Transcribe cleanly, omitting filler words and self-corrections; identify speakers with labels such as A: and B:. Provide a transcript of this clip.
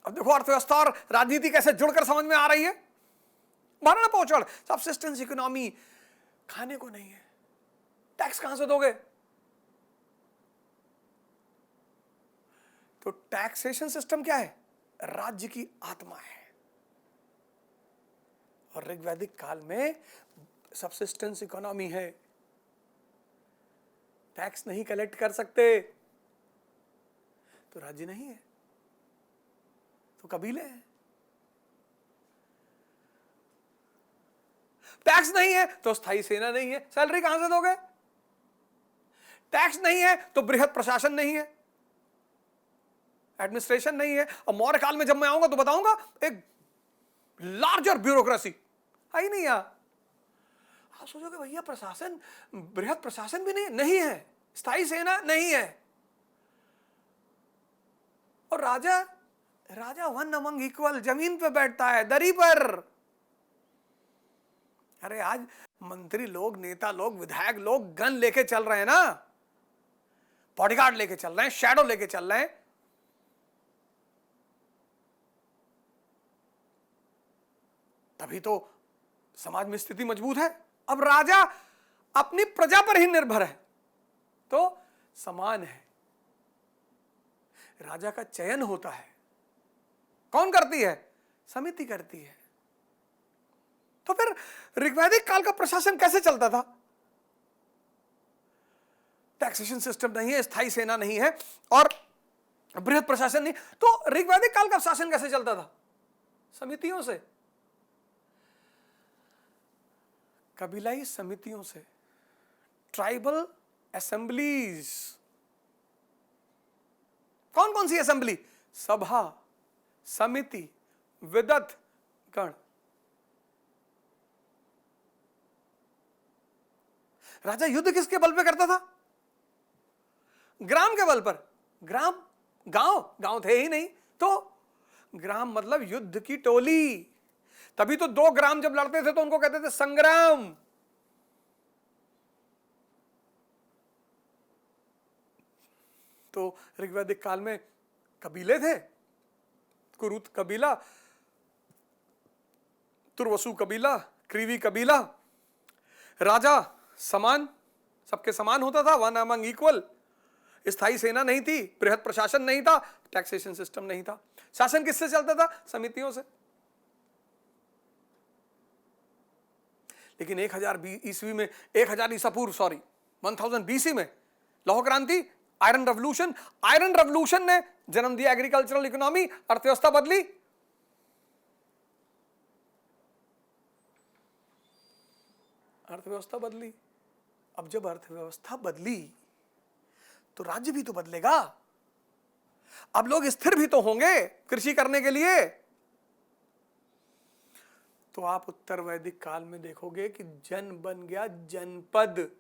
A: अब देखो अर्थव्यवस्था और राजनीति कैसे जुड़कर समझ में आ रही है। भरण पोषण, सबसिस्टेंस इकोनॉमी, खाने को नहीं है, टैक्स कहां से दोगे? तो टैक्सेशन सिस्टम क्या है? राज्य की आत्मा है। और ऋग्वैदिक काल में सबसिस्टेंस इकोनॉमी है। टैक्स नहीं कलेक्ट कर सकते तो राज्य नहीं है, तो कबीले हैं। टैक्स नहीं है तो स्थायी सेना नहीं है, सैलरी कहां से दोगे? टैक्स नहीं है तो बृहद प्रशासन नहीं है, एडमिनिस्ट्रेशन नहीं है। और मौर्य काल में जब मैं आऊंगा तो बताऊंगा एक लार्जर ब्यूरोक्रेसी है ही नहीं यहां। आप सोचोगे भैया प्रशासन, बृहद प्रशासन भी नहीं है, स्थायी सेना नहीं है, और राजा वन अमंग इक्वल, जमीन पे बैठता है, दरी पर। अरे आज मंत्री लोग, नेता लोग, विधायक लोग गन लेके चल रहे हैं ना, बॉडीगार्ड लेके चल रहे हैं, शैडो लेके चल रहे हैं। तभी तो समाज में स्थिति मजबूत है। अब राजा अपनी प्रजा पर ही निर्भर है तो समान है। राजा का चयन होता है, कौन करती है? समिति करती है। तो फिर ऋग्वैदिक काल का प्रशासन कैसे चलता था? टैक्सेशन सिस्टम नहीं है, स्थायी सेना नहीं है और बृहद प्रशासन नहीं, तो ऋग्वैदिक काल का शासन कैसे चलता था? समितियों से, कबीलाई समितियों से, ट्राइबल असेंबलीज। कौन कौन सी असेंबली? सभा, समिति, विदत गण। राजा युद्ध किसके बल पे करता था? ग्राम के बल पर। ग्राम, गांव थे ही नहीं, तो ग्राम मतलब युद्ध की टोली। तभी तो दो ग्राम जब लड़ते थे तो उनको कहते थे संग्राम। तो ऋग्वैदिक काल में कबीले थे, कुरुत कबीला, तुर्वसु कबीला, क्रीवी कबीला। राजा समान, सबके समान होता था, वन अमंग इक्वल। स्थायी सेना नहीं थी, बृहद प्रशासन नहीं था, टैक्सेशन सिस्टम नहीं था। शासन किससे चलता था? समितियों से। लेकिन 1000 ईस्वी में, 1000 ईसा पूर्व, सॉरी 1000 बीसी में लौह क्रांति, आयरन रेवोल्यूशन ने जन्म दिया एग्रीकल्चरल इकोनॉमी, अर्थव्यवस्था बदली। अर्थव्यवस्था बदली। अब जब अर्थव्यवस्था बदली तो राज्य भी तो बदलेगा। अब लोग स्थिर भी तो होंगे कृषि करने के लिए। तो आप उत्तर वैदिक काल में देखोगे कि जन बन गया जनपद।